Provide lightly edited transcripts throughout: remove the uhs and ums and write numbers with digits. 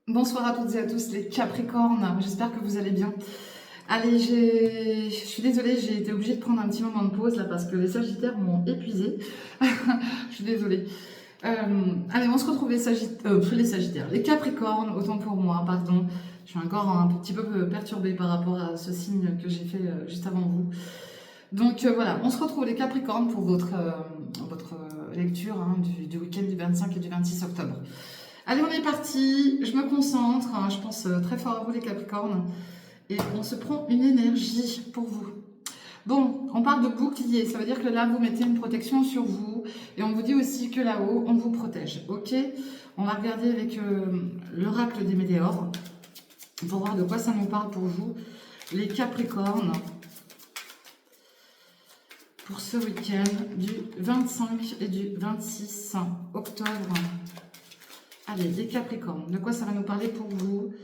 Bonsoir à toutes et à tous les Capricornes, j'espère que vous allez bien. Allez, je suis désolée, j'ai été obligée de prendre un petit moment de pause là parce que les Sagittaires m'ont épuisée. Je suis désolée. Allez, on se retrouve les Sagittaires, les Capricornes, autant pour moi, pardon. Je suis encore un petit peu perturbée par rapport à ce signe que j'ai fait juste avant vous. Donc voilà, on se retrouve les Capricornes pour votre lecture hein, du week-end du 25 et du 26 octobre. Allez, on est parti, je me concentre, hein, je pense très fort à vous les Capricornes, et on se prend une énergie pour vous. Bon, on parle de bouclier, ça veut dire que là, vous mettez une protection sur vous, et on vous dit aussi que là-haut, on vous protège, ok? On va regarder avec l'oracle des météores, pour voir de quoi ça nous parle pour vous, les Capricornes, pour ce week-end du 25 et du 26 octobre. Allez, les Capricornes, de quoi ça va nous parler pour vous?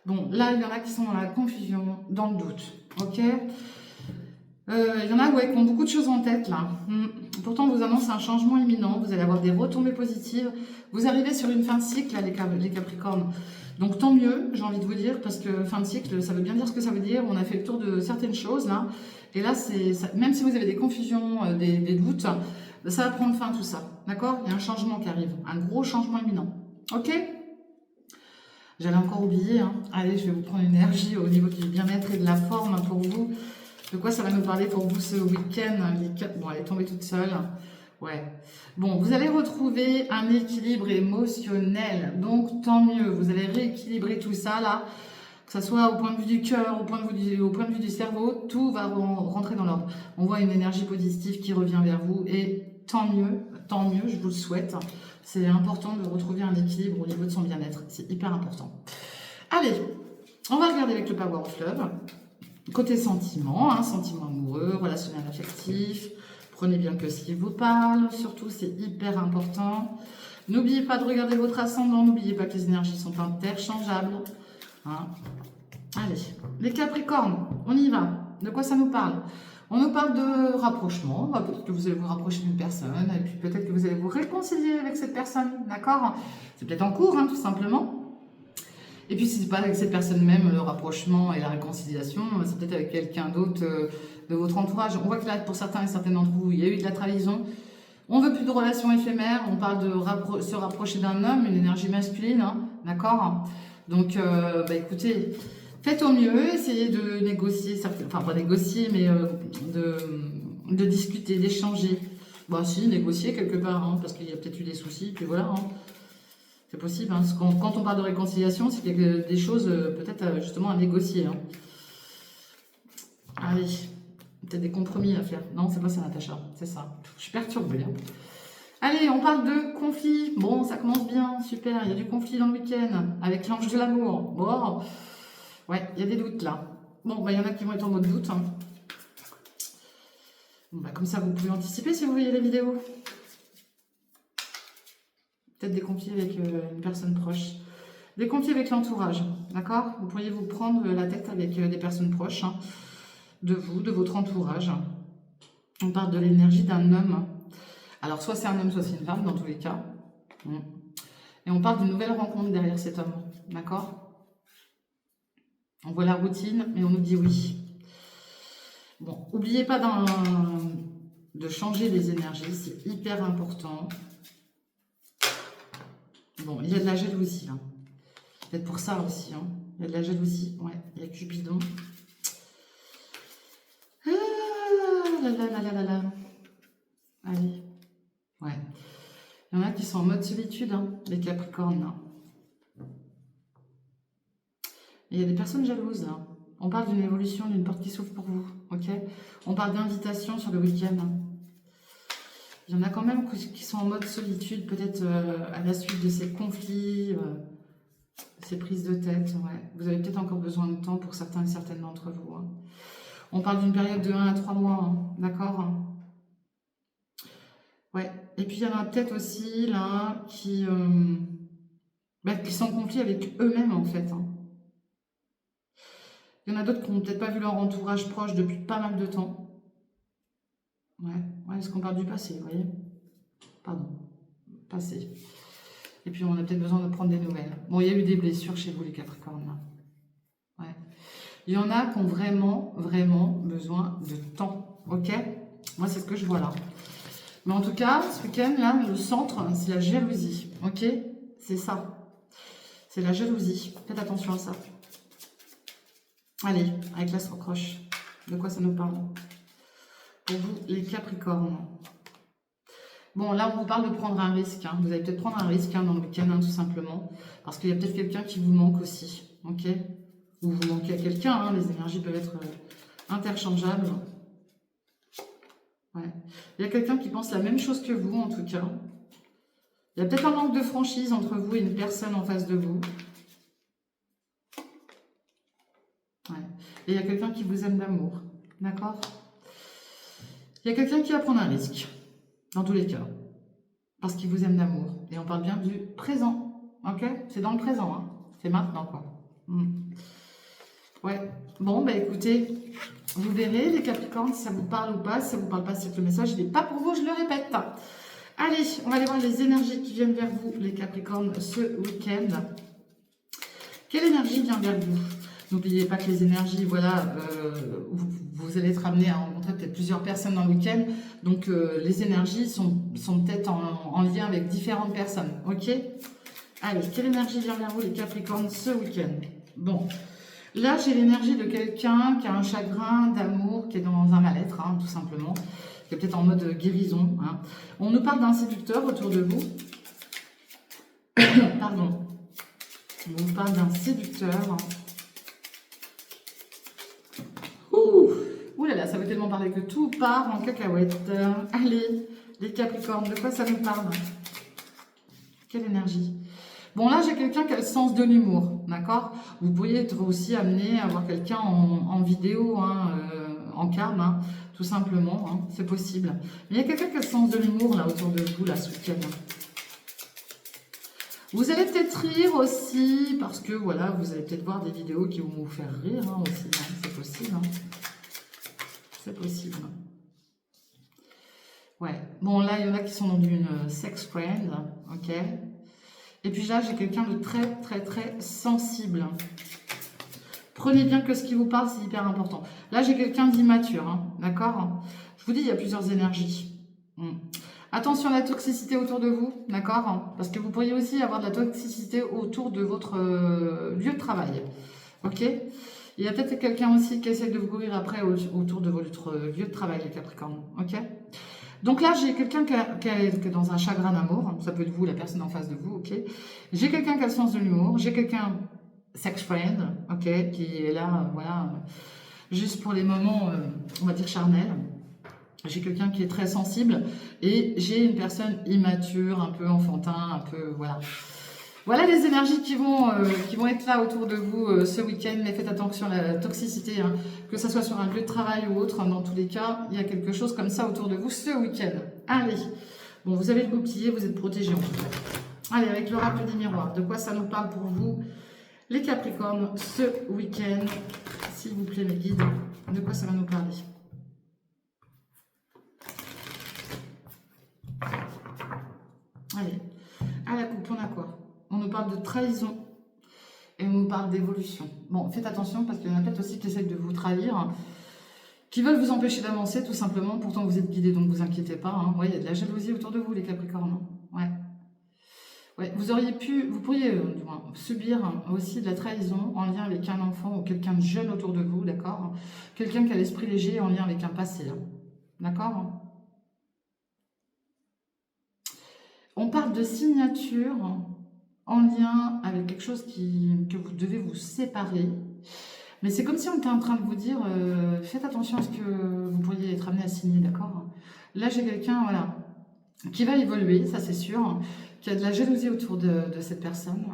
Bon, là, il y en a qui sont dans la confusion, dans le doute, ok? Il y en a ouais, qui ont beaucoup de choses en tête, là. Pourtant, on vous annonce un changement imminent, vous allez avoir des retombées positives. Vous arrivez sur une fin de cycle, là, les Capricornes. Donc, tant mieux, j'ai envie de vous dire, parce que fin de cycle, ça veut bien dire ce que ça veut dire. On a fait le tour de certaines choses, là. Et là, même si vous avez des confusions, des doutes, ça va prendre fin, tout ça, d'accord? Il y a un changement qui arrive, un gros changement imminent. Ok? J'allais encore oublier. Hein. Allez, je vais vous prendre une énergie au niveau du bien-être et de la forme pour vous. De quoi ça va nous parler pour vous ce week-end? Bon, elle est tombée toute seule. Ouais. Bon, vous allez retrouver un équilibre émotionnel. Donc, tant mieux. Vous allez rééquilibrer tout ça, là. Que ce soit au point de vue du cœur, au point de vue du cerveau, tout va rentrer dans l'ordre. On voit une énergie positive qui revient vers vous. Et tant mieux, je vous le souhaite. C'est important de retrouver un équilibre au niveau de son bien-être. C'est hyper important. Allez, on va regarder avec le Power of Love. Côté sentiment, hein, sentiment amoureux, relationnel affectif. Prenez bien que ce qui vous parle. Surtout, c'est hyper important. N'oubliez pas de regarder votre ascendant. N'oubliez pas que les énergies sont interchangeables. Hein. Allez, les Capricornes, on y va. De quoi ça nous parle? On nous parle de rapprochement, peut-être que vous allez vous rapprocher d'une personne, et puis peut-être que vous allez vous réconcilier avec cette personne, d'accord? C'est peut-être en cours, hein, tout simplement. Et puis si ce n'est pas avec cette personne même, le rapprochement et la réconciliation, c'est peut-être avec quelqu'un d'autre de votre entourage. On voit que là, pour certains et certaines d'entre vous, il y a eu de la trahison. On ne veut plus de relations éphémères, on parle de se rapprocher d'un homme, une énergie masculine, hein, d'accord? Donc, écoutez... Faites au mieux, essayez de négocier, enfin pas négocier, mais de discuter, d'échanger. Bah si, négocier quelque part, hein, parce qu'il y a peut-être eu des soucis, puis voilà. Hein. C'est possible, hein, parce que quand on parle de réconciliation, c'est qu'il y a des choses peut-être justement à négocier. Hein. Allez, peut-être des compromis à faire. Non, c'est pas ça, Natacha, c'est ça. Je suis perturbée. Hein. Allez, on parle de conflit. Bon, ça commence bien, super. Il y a du conflit dans le week-end, avec l'ange de l'amour. Bon... Ouais, il y a des doutes là. Bon, il y en a qui vont être en mode doute. Hein. Bon, comme ça, vous pouvez anticiper si vous voyez la vidéo. Peut-être des conflits avec une personne proche. Des conflits avec l'entourage, d'accord? Vous pourriez vous prendre la tête avec des personnes proches hein, de vous, de votre entourage. On parle de l'énergie d'un homme. Alors, soit c'est un homme, soit c'est une femme, dans tous les cas. Et on parle d'une nouvelle rencontre derrière cet homme, d'accord? On voit la routine, mais on nous dit oui. Bon, n'oubliez pas de changer les énergies, c'est hyper important. Bon, il y a de la jalousie. Hein. Peut-être pour ça aussi. Hein. Il y a de la jalousie. Ouais, il y a Cupidon. Ah là là là là là là. Allez. Ouais. Il y en a qui sont en mode solitude, hein, les Capricornes. Là. Il y a des personnes jalouses là. On parle d'une évolution, d'une porte qui s'ouvre pour vous, ok? On parle d'invitation sur le week-end. Il y en a quand même qui sont en mode solitude, peut-être à la suite de ces conflits, ces prises de tête. Ouais. Vous avez peut-être encore besoin de temps pour certains et certaines d'entre vous. Hein. On parle d'une période de 1 à 3 mois, hein, d'accord? Ouais. Et puis il y en a peut-être aussi là qui sont en conflit avec eux-mêmes en fait. Hein. Il y en a d'autres qui n'ont peut-être pas vu leur entourage proche depuis pas mal de temps. Ouais, est-ce qu'on parle du passé, vous voyez? Pardon, passé. Et puis, on a peut-être besoin de prendre des nouvelles. Bon, il y a eu des blessures chez vous, les Capricornes, là. Ouais. Il y en a qui ont vraiment, vraiment besoin de temps. Ok? Moi, c'est ce que je vois là. Mais en tout cas, ce week-end, là, le centre, c'est la jalousie. Ok? C'est ça. C'est la jalousie. Faites attention à ça. Allez, avec la croche. De quoi ça nous parle? Pour vous, les Capricornes. Bon, là, on vous parle de prendre un risque. Hein. Vous allez peut-être prendre un risque dans le week-end, tout simplement. Parce qu'il y a peut-être quelqu'un qui vous manque aussi. Ok? Ou vous manquez à quelqu'un. Les énergies peuvent être interchangeables. Ouais. Il y a quelqu'un qui pense la même chose que vous, en tout cas. Il y a peut-être un manque de franchise entre vous et une personne en face de vous. Ouais. Et il y a quelqu'un qui vous aime d'amour. D'accord? Il y a quelqu'un qui va prendre un risque. Dans tous les cas. Parce qu'il vous aime d'amour. Et on parle bien du présent. Ok? C'est dans le présent. Hein. C'est maintenant, quoi. Ouais. Bon, bah écoutez, vous verrez, les Capricornes, si ça vous parle ou pas. Si ça vous parle pas, c'est que le message, il n'est pas pour vous, je le répète. Allez, on va aller voir les énergies qui viennent vers vous, les Capricornes, ce week-end. Quelle énergie vient vers vous? N'oubliez pas que les énergies, voilà, vous allez être amené à rencontrer peut-être plusieurs personnes dans le week-end. Donc, les énergies sont peut-être en lien avec différentes personnes. Ok? Allez, quelle énergie vient vers vous, les Capricornes, ce week-end? Bon, là, j'ai l'énergie de quelqu'un qui a un chagrin d'amour, qui est dans un mal-être, hein, tout simplement. Qui est peut-être en mode guérison. Hein. On nous parle d'un séducteur autour de vous. Pardon. On vous parle d'un séducteur. Ouh là là, ça veut tellement parler que tout part en cacahuète. Allez, les Capricornes, de quoi ça nous parle? Quelle énergie? Bon, là, j'ai quelqu'un qui a le sens de l'humour, d'accord? Vous pourriez être aussi amené à voir quelqu'un en vidéo, hein, en cam, hein, tout simplement, hein, c'est possible. Mais il y a quelqu'un qui a le sens de l'humour, là, autour de vous, là, ce week-end. Vous allez peut-être rire aussi, parce que, voilà, vous allez peut-être voir des vidéos qui vont vous faire rire, hein, aussi, hein, c'est possible, hein. C'est possible. Ouais. Bon, là, il y en a qui sont dans une sex friend, ok? Et puis là, j'ai quelqu'un de très, très, très sensible. Prenez bien que ce qui vous parle, c'est hyper important. Là, j'ai quelqu'un d'immature, hein, d'accord? Je vous dis, il y a plusieurs énergies. Attention à la toxicité autour de vous, d'accord? Parce que vous pourriez aussi avoir de la toxicité autour de votre lieu de travail, ok? Il y a peut-être quelqu'un aussi qui essaie de vous courir après autour de votre lieu de travail, les Capricornes, ok? Donc là, j'ai quelqu'un qui est dans un chagrin d'amour. Ça peut être vous, la personne en face de vous, ok? J'ai quelqu'un qui a le sens de l'humour. J'ai quelqu'un, sex friend, ok? Qui est là, voilà, juste pour les moments, on va dire, charnels. J'ai quelqu'un qui est très sensible. Et j'ai une personne immature, un peu enfantin, un peu, voilà. Voilà les énergies qui vont être là autour de vous ce week-end, mais faites attention à la toxicité, hein, que ce soit sur un lieu de travail ou autre, dans tous les cas, il y a quelque chose comme ça autour de vous ce week-end. Allez, bon, vous avez le bouclier, vous êtes protégés en tout cas. Allez, avec l'oracle des miroirs, de quoi ça nous parle pour vous, les Capricornes, ce week-end, s'il vous plaît mes guides, de quoi ça va nous parler? Allez, à la coupe, on a quoi? On nous parle de trahison et on nous parle d'évolution. Bon, faites attention parce qu'il y en a peut-être aussi qui essaient de vous trahir, qui veulent vous empêcher d'avancer tout simplement. Pourtant, vous êtes guidés, donc vous inquiétez pas. Hein. Ouais, il y a de la jalousie autour de vous, les Capricornes. Ouais. Ouais, vous pourriez du moins, subir aussi de la trahison en lien avec un enfant ou quelqu'un de jeune autour de vous, d'accord? Quelqu'un qui a l'esprit léger en lien avec un passé, d'accord? On parle de signature en lien avec quelque chose que vous devez vous séparer. Mais c'est comme si on était en train de vous dire, faites attention à ce que vous pourriez être amené à signer, d'accord? Là, j'ai quelqu'un, voilà, qui va évoluer, ça c'est sûr, qui a de la jalousie autour de cette personne,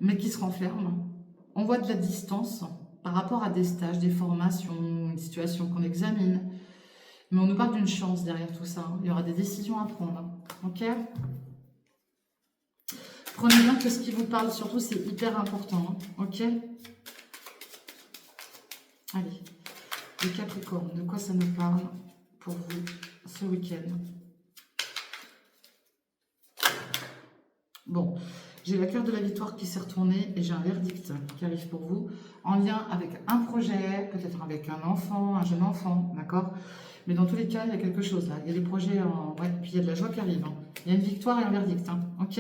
mais qui se renferme. On voit de la distance par rapport à des stages, des formations, une situation qu'on examine. Mais on nous parle d'une chance derrière tout ça. Il y aura des décisions à prendre, ok? Prenez bien que ce qui vous parle, surtout, c'est hyper important, ok? Allez, les Capricornes, de quoi ça nous parle pour vous ce week-end? Bon, j'ai la carte de la victoire qui s'est retournée et j'ai un verdict qui arrive pour vous en lien avec un projet, peut-être avec un enfant, un jeune enfant, d'accord? Mais dans tous les cas, il y a quelque chose là. Il y a des projets, ouais, puis il y a de la joie qui arrive. Hein. Il y a une victoire et un verdict, hein, ok?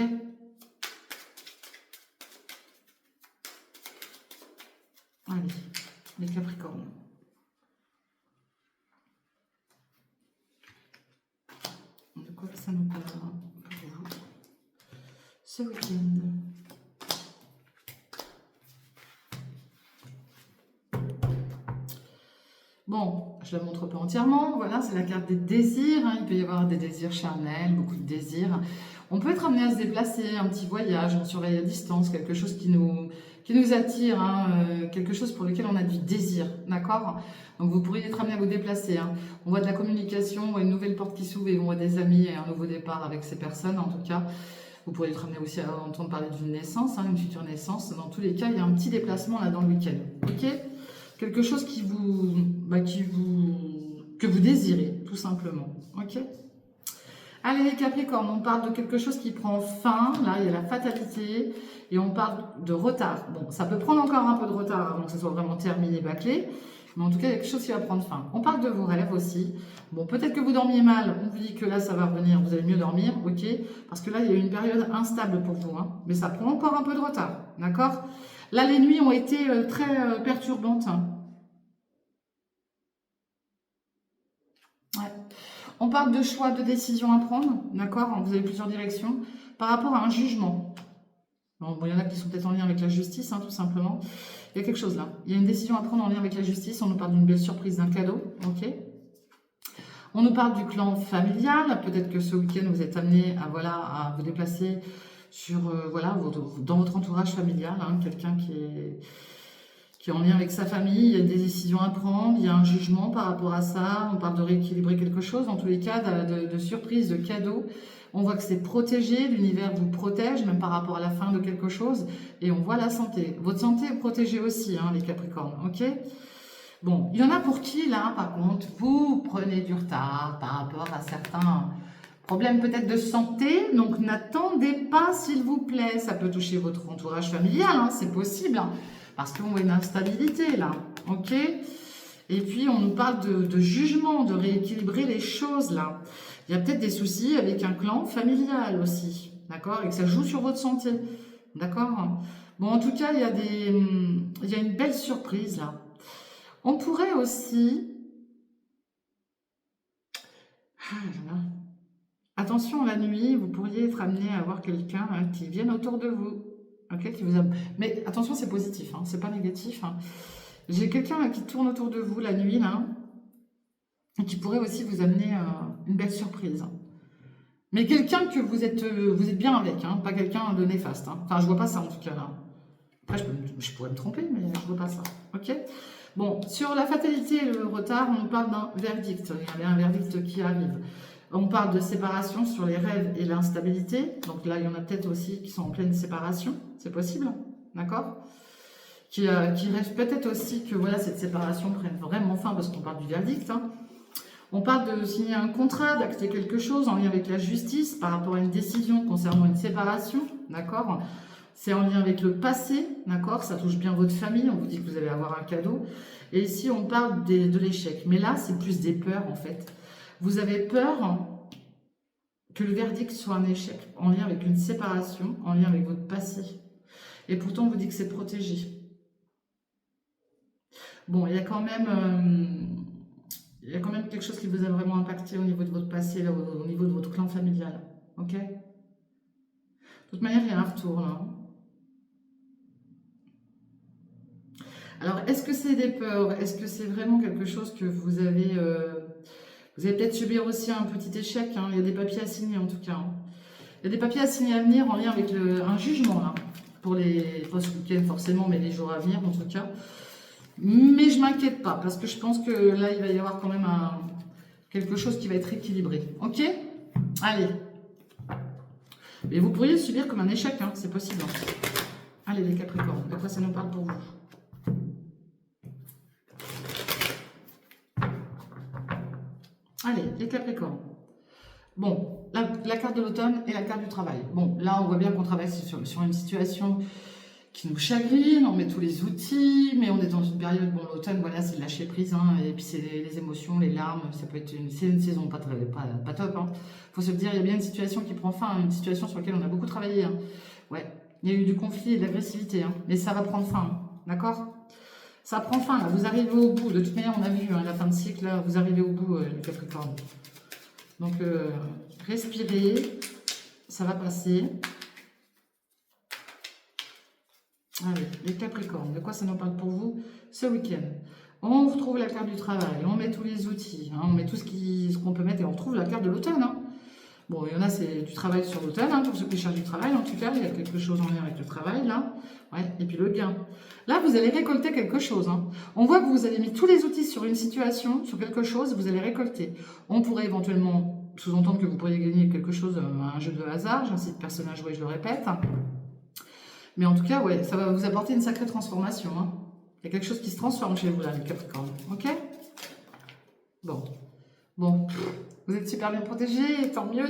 Allez, les Capricornes. De quoi ça nous parle pour vous ce week-end? Bon, je ne la montre pas entièrement, voilà, c'est la carte des désirs, hein. Il peut y avoir des désirs charnels, beaucoup de désirs. On peut être amené à se déplacer, un petit voyage, on surveille à distance, quelque chose qui nous attire, hein, quelque chose pour lequel on a du désir, d'accord? Donc vous pourriez être amené à vous déplacer, hein. On voit de la communication, on voit une nouvelle porte qui s'ouvre et on voit des amis et un nouveau départ avec ces personnes, en tout cas. Vous pourriez être amené aussi à entendre parler d'une naissance, hein, une future naissance. Dans tous les cas, il y a un petit déplacement là dans le week-end, ok? Quelque chose que vous désirez, tout simplement. Ok? Allez, les Capricornes, on parle de quelque chose qui prend fin. Là, il y a la fatalité. Et on parle de retard. Bon, ça peut prendre encore un peu de retard avant que ce soit vraiment terminé, bâclé. Mais en tout cas, il y a quelque chose qui va prendre fin. On parle de vos rêves aussi. Bon, peut-être que vous dormiez mal. On vous dit que là, ça va revenir. Vous allez mieux dormir, ok? Parce que là, il y a une période instable pour vous. Hein, mais ça prend encore un peu de retard. D'accord? Là, les nuits ont été très perturbantes. Ouais. On parle de choix, de décisions à prendre, d'accord? Vous avez plusieurs directions par rapport à un jugement. Bon, il y en a qui sont peut-être en lien avec la justice, hein, tout simplement. Il y a quelque chose là. Il y a une décision à prendre en lien avec la justice. On nous parle d'une belle surprise, d'un cadeau, ok? On nous parle du clan familial. Peut-être que ce week-end, vous êtes amené à, voilà, à vous déplacer sur, voilà, dans votre entourage familial, hein, quelqu'un qui est en lien avec sa famille, il y a des décisions à prendre, il y a un jugement par rapport à ça, on parle de rééquilibrer quelque chose, dans tous les cas, de surprise, de cadeau. On voit que c'est protégé, l'univers vous protège, même par rapport à la fin de quelque chose, et on voit la santé. Votre santé est protégée aussi, hein, les Capricornes, ok? Bon, il y en a pour qui, là, par contre, vous prenez du retard par rapport à certains problèmes peut-être de santé, donc n'attendez pas, s'il vous plaît. Ça peut toucher votre entourage familial, hein, c'est possible, hein, parce qu'on voit une instabilité, là, ok? Et puis, on nous parle de jugement, de rééquilibrer les choses, là. Il y a peut-être des soucis avec un clan familial aussi, d'accord? Et que ça joue sur votre santé, d'accord? Bon, en tout cas, il y a une belle surprise, là. On pourrait aussi... Ah, là. Attention, la nuit, vous pourriez être amené à avoir quelqu'un, hein, qui vienne autour de vous. Okay, qui vous a... Mais attention, c'est positif, hein, c'est pas négatif. Hein. J'ai quelqu'un qui tourne autour de vous la nuit, là, et qui pourrait aussi vous amener une belle surprise. Mais quelqu'un que vous êtes bien avec, hein, pas quelqu'un de néfaste. Hein. Enfin, je vois pas ça en tout cas là. Après, je pourrais me tromper, mais je vois pas ça. Ok. Bon, sur la fatalité et le retard, on nous parle d'un verdict. Il y a un verdict qui arrive. On parle de séparation sur les rêves et l'instabilité. Donc là, il y en a peut-être aussi qui sont en pleine séparation. C'est possible, d'accord? Qui rêvent peut-être aussi que voilà, cette séparation prenne vraiment fin parce qu'on parle du verdict. Hein. On parle de signer un contrat, d'acter quelque chose en lien avec la justice par rapport à une décision concernant une séparation, d'accord? C'est en lien avec le passé, d'accord? Ça touche bien votre famille, on vous dit que vous allez avoir un cadeau. Et ici, on parle de l'échec. Mais là, c'est plus des peurs, en fait. Vous avez peur que le verdict soit un échec en lien avec une séparation, en lien avec votre passé. Et pourtant, on vous dit que c'est protégé. Bon, il y a quand même quelque chose qui vous a vraiment impacté au niveau de votre passé, là, au niveau de votre clan familial. Ok? De toute manière, il y a un retour, là. Alors, est-ce que c'est des peurs? Est-ce que c'est vraiment quelque chose que vous avez... vous allez peut-être subir aussi un petit échec. Hein. Il y a des papiers à signer, en tout cas. Hein. Il y a des papiers à signer à venir en lien avec un jugement, là. Pour pas ce week-end, forcément, mais les jours à venir, en tout cas. Mais je m'inquiète pas, parce que je pense que là, il va y avoir quand même quelque chose qui va être équilibré. Ok? Allez. Mais vous pourriez le subir comme un échec, hein, c'est possible. Allez, les Capricornes, de quoi ça nous parle pour vous? Allez, les Capricornes. Bon, la carte de l'automne et la carte du travail. Bon, là, on voit bien qu'on travaille sur une situation qui nous chagrine, on met tous les outils, mais on est dans une période, bon, l'automne, voilà, c'est le lâcher prise, hein, et puis c'est les émotions, les larmes, ça peut être c'est une saison pas top, hein. Faut se le dire, il y a bien une situation qui prend fin, une situation sur laquelle on a beaucoup travaillé, hein. Ouais, il y a eu du conflit et de l'agressivité, hein, mais ça va prendre fin, hein, d'accord? Ça prend fin, là, vous arrivez au bout, de toute manière, on a vu, hein, la fin de cycle, là, vous arrivez au bout, le Capricorne. Donc, respirez, ça va passer. Allez, les Capricornes, de quoi ça nous parle pour vous ce week-end? On retrouve la carte du travail, on met tous les outils, hein, on met tout ce qu'on peut mettre et on retrouve la carte de l'automne, hein. Bon, il y en a, c'est du travail sur l'automne, hein, pour ceux qui cherchent du travail, en tout cas, il y a quelque chose en lien avec le travail, là. Ouais, et puis le gain. Là, vous allez récolter quelque chose, hein. On voit que vous avez mis tous les outils sur une situation, sur quelque chose, vous allez récolter. On pourrait éventuellement sous-entendre que vous pourriez gagner quelque chose, un jeu de hasard, j'incite personne à jouer, je le répète. Mais en tout cas, ouais, ça va vous apporter une sacrée transformation, hein. Il y a quelque chose qui se transforme chez vous, là, les Capricornes. Ok? Bon. Bon. Vous êtes super bien protégés, tant mieux.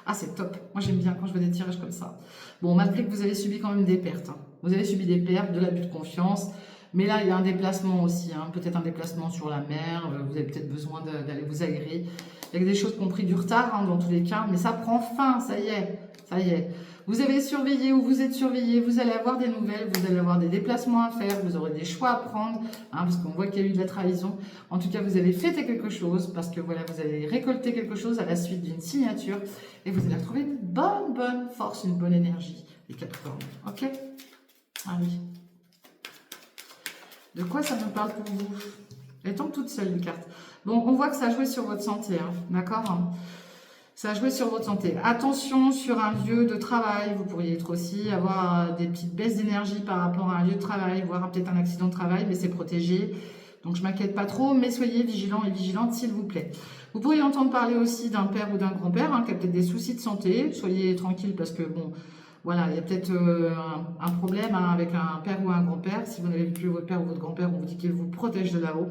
Ah, c'est top. Moi, j'aime bien quand je vois des tirages comme ça. Bon, malgré que vous avez subi quand même des pertes, hein. Vous avez subi des pertes, de l'abus de confiance. Mais là, il y a un déplacement aussi, hein. Peut-être un déplacement sur la mer. Vous avez peut-être besoin d'aller vous aérer. Il y a des choses qui ont pris du retard, hein, dans tous les cas. Mais ça prend fin, ça y est. Ça y est. Vous avez surveillé ou vous êtes surveillé, vous allez avoir des nouvelles, vous allez avoir des déplacements à faire, vous aurez des choix à prendre, hein, parce qu'on voit qu'il y a eu de la trahison. En tout cas, vous allez fêter quelque chose, parce que voilà, vous allez récolter quelque chose à la suite d'une signature, et vous allez retrouver une bonne force, une bonne énergie, les Capricornes. Ok? Allez. De quoi ça me parle pour vous? Elles tombent toutes seules, les cartes. Bon, on voit que ça a joué sur votre santé, hein, d'accord? Ça a joué sur votre santé. Attention sur un lieu de travail. Vous pourriez être aussi avoir des petites baisses d'énergie par rapport à un lieu de travail, voire peut-être un accident de travail, mais c'est protégé. Donc je ne m'inquiète pas trop, mais soyez vigilants et vigilantes s'il vous plaît. Vous pourriez entendre parler aussi d'un père ou d'un grand-père, hein, qui a peut-être des soucis de santé. Soyez tranquille parce que bon, voilà, il y a peut-être un problème, hein, avec un père ou un grand-père. Si vous n'avez plus votre père ou votre grand-père, on vous dit qu'il vous protège de là-haut.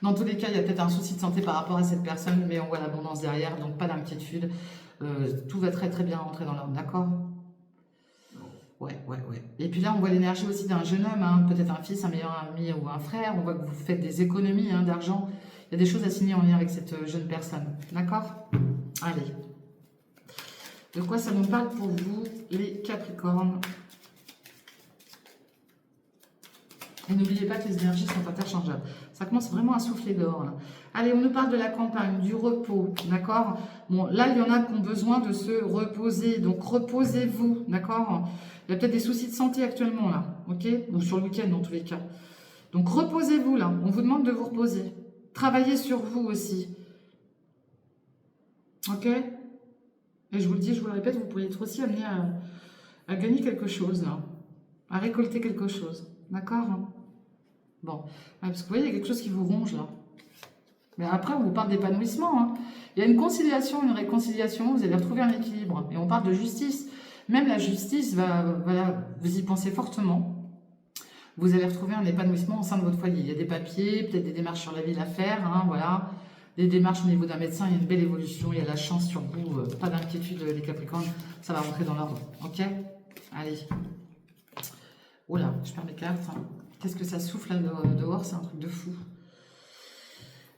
Dans tous les cas, il y a peut-être un souci de santé par rapport à cette personne, mais on voit l'abondance derrière, donc pas d'inquiétude. Tout va très bien rentrer dans l'ordre, d'accord? Ouais. Et puis là, on voit l'énergie aussi d'un jeune homme, hein, peut-être un fils, un meilleur ami ou un frère. On voit que vous faites des économies, hein, d'argent. Il y a des choses à signer en lien avec cette jeune personne, d'accord? Allez. De quoi ça nous parle pour vous, les Capricornes? Et n'oubliez pas que les énergies sont interchangeables. Ça commence vraiment à souffler dehors, là. Allez, on nous parle de la campagne, du repos, d'accord? Bon, là, il y en a qui ont besoin de se reposer. Donc, reposez-vous, d'accord? Il y a peut-être des soucis de santé actuellement, là, ok? Ou sur le week-end, dans tous les cas. Donc, reposez-vous, là. On vous demande de vous reposer. Travaillez sur vous aussi. Ok? Et je vous le dis, je vous le répète, vous pourriez être aussi amené à gagner quelque chose, là. À récolter quelque chose. D'accord? Bon, parce que vous voyez, il y a quelque chose qui vous ronge là. Mais après, on vous parle d'épanouissement, hein. Il y a une conciliation, une réconciliation, vous allez retrouver un équilibre. Et on parle de justice. Même la justice, voilà, vous y pensez fortement. Vous allez retrouver un épanouissement au sein de votre foyer. Il y a des papiers, peut-être des démarches sur la ville à faire, hein, voilà. Des démarches au niveau d'un médecin, il y a une belle évolution, il y a la chance sur vous. Pas d'inquiétude, les Capricornes, ça va rentrer dans l'ordre. Ok? Allez. Oh là, je perds mes cartes, hein. Qu'est-ce que ça souffle là dehors? C'est un truc de fou.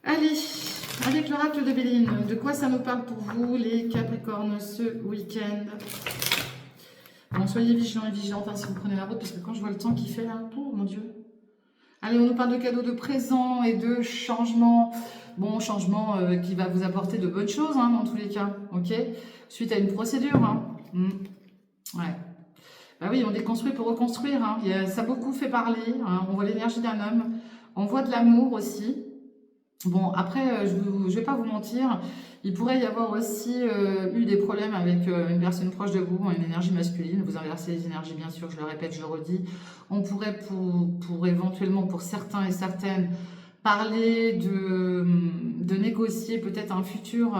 Allez, avec l'oracle de Béline, de quoi ça nous parle pour vous, les Capricornes, ce week-end? Bon, soyez vigilants et vigilantes, hein, si vous prenez la route, parce que quand je vois le temps qu'il fait là, oh mon Dieu. Allez, on nous parle de cadeaux de présents et de changements. Bon, changement qui va vous apporter de bonnes choses, hein, dans tous les cas, ok? Suite à une procédure, hein. Ouais. Bah oui, on déconstruit pour reconstruire, hein. Ça a beaucoup fait parler, hein. On voit l'énergie d'un homme, on voit de l'amour aussi. Bon, après, je ne vais pas vous mentir, il pourrait y avoir aussi eu des problèmes avec une personne proche de vous, une énergie masculine. Vous inversez les énergies, bien sûr, je le répète, je le redis. On pourrait, pour éventuellement, pour certains et certaines, parler de négocier peut-être un futur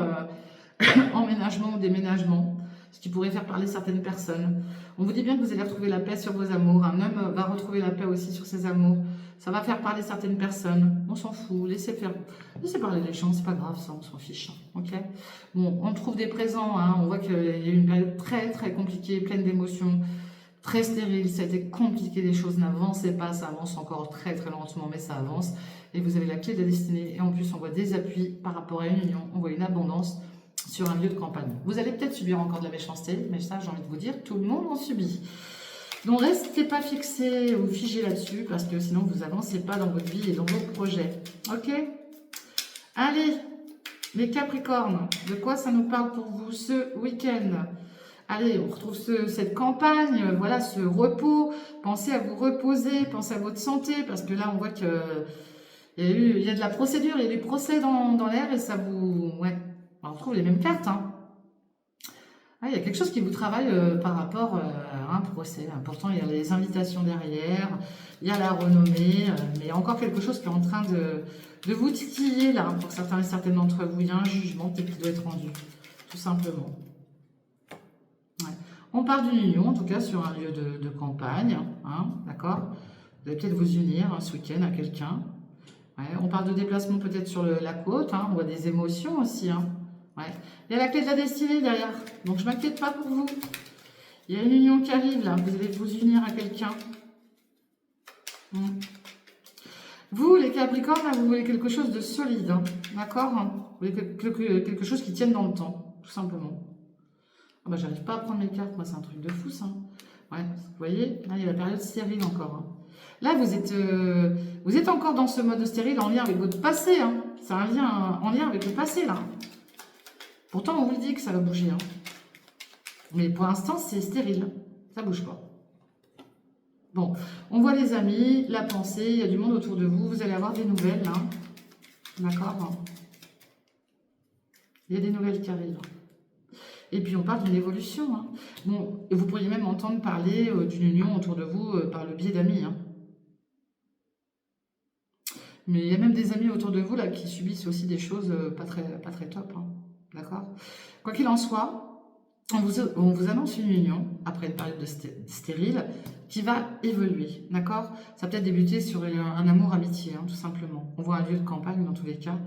emménagement ou déménagement, ce qui pourrait faire parler certaines personnes. On vous dit bien que vous allez retrouver la paix sur vos amours. Un homme va retrouver la paix aussi sur ses amours. Ça va faire parler certaines personnes. On s'en fout. Laissez parler les gens. C'est pas grave, ça, on s'en fiche. Ok. Bon, on trouve des présents. Hein. On voit qu'il y a eu une période très, très compliquée, pleine d'émotions, très stérile. Ça a été compliqué. Les choses n'avançaient pas. Ça avance encore très, très lentement, mais ça avance. Et vous avez la clé de la destinée. Et en plus, on voit des appuis par rapport à une union. On voit une abondance sur un lieu de campagne. Vous allez peut-être subir encore de la méchanceté, mais ça, j'ai envie de vous dire, tout le monde en subit. Donc, restez pas fixés ou figés là-dessus, parce que sinon, vous avancez pas dans votre vie et dans vos projets. Ok? Allez, les Capricornes, de quoi ça nous parle pour vous ce week-end? Allez, on retrouve cette campagne, voilà, ce repos. Pensez à vous reposer, pensez à votre santé, parce que là, on voit que il y a de la procédure, il y a des procès dans l'air, et ça vous... Ouais, on retrouve les mêmes cartes, hein. Ah, il y a quelque chose qui vous travaille par rapport à un procès. Pourtant, il y a les invitations derrière, il y a la renommée, mais il y a encore quelque chose qui est en train de vous titiller là. Pour certains et certaines d'entre vous, il y a un jugement qui doit être rendu, tout simplement. Ouais. On parle d'une union, en tout cas, sur un lieu de campagne, hein, d'accord? Vous allez peut-être vous unir ce week-end à quelqu'un. Ouais. On parle de déplacement peut-être sur la côte, hein, on voit des émotions aussi, hein. Ouais. Il y a la clé de la destinée derrière, donc je ne m'inquiète pas pour vous. Il y a une union qui arrive là, vous allez vous unir à quelqu'un. Vous, les Capricornes, là, vous voulez quelque chose de solide, hein, d'accord? Vous voulez quelque chose qui tienne dans le temps, tout simplement. Ah bah, j'arrive pas à prendre mes cartes, moi c'est un truc de fou ça. Ouais, vous voyez, là il y a la période stérile encore. Hein. Là vous êtes encore dans ce mode stérile en lien avec votre passé. Hein. C'est un lien en lien avec le passé là. Pourtant on vous le dit que ça va bouger. Hein. Mais pour l'instant c'est stérile, ça bouge pas. Bon, on voit les amis, la pensée, il y a du monde autour de vous, vous allez avoir des nouvelles là. D'accord? Il y a des nouvelles qui arrivent. Et puis on parle d'une évolution. Hein. Bon, et vous pourriez même entendre parler d'une union autour de vous par le biais d'amis. Hein. Mais il y a même des amis autour de vous là qui subissent aussi des choses pas très top. Hein. D'accord? Quoi qu'il en soit, on vous annonce une union après une période de stérile qui va évoluer. D'accord? Ça peut être débuter sur un amour-amitié, hein, tout simplement. On voit un lieu de campagne dans tous les cas.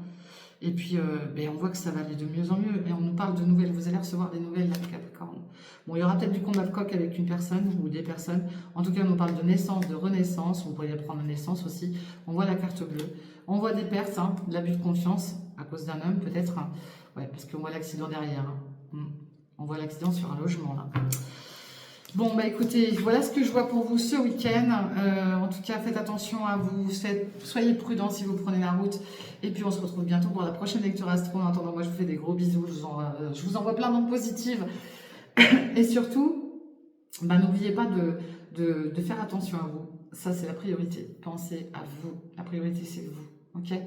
Et puis, on voit que ça va aller de mieux en mieux. Et on nous parle de nouvelles. Vous allez recevoir des nouvelles, là, Capricorne. Bon, il y aura peut-être du combat de coq avec une personne ou des personnes. En tout cas, on nous parle de naissance, de renaissance. Vous pourriez prendre naissance aussi. On voit la carte bleue. On voit des pertes, hein, de l'abus de confiance à cause d'un homme, peut-être. Hein. Ouais, parce qu'on voit l'accident derrière. Hein. On voit l'accident sur un logement, là. Bon, bah écoutez, voilà ce que je vois pour vous ce week-end. En tout cas, faites attention à vous, soyez prudents si vous prenez la route. Et puis, on se retrouve bientôt pour la prochaine lecture astro. En attendant, moi, je vous fais des gros bisous. Je vous envoie plein d'ondes positives. Et surtout, bah, n'oubliez pas de faire attention à vous. Ça, c'est la priorité. Pensez à vous. La priorité, c'est vous. Ok?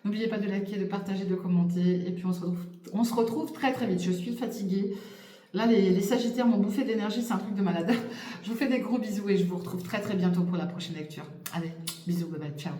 N'oubliez pas de liker, de partager, de commenter. Et puis, on se retrouve très, très vite. Je suis fatiguée. Là, les Sagittaires m'ont bouffé d'énergie, c'est un truc de malade. Je vous fais des gros bisous et je vous retrouve très très bientôt pour la prochaine lecture. Allez, bisous, bye bye, ciao.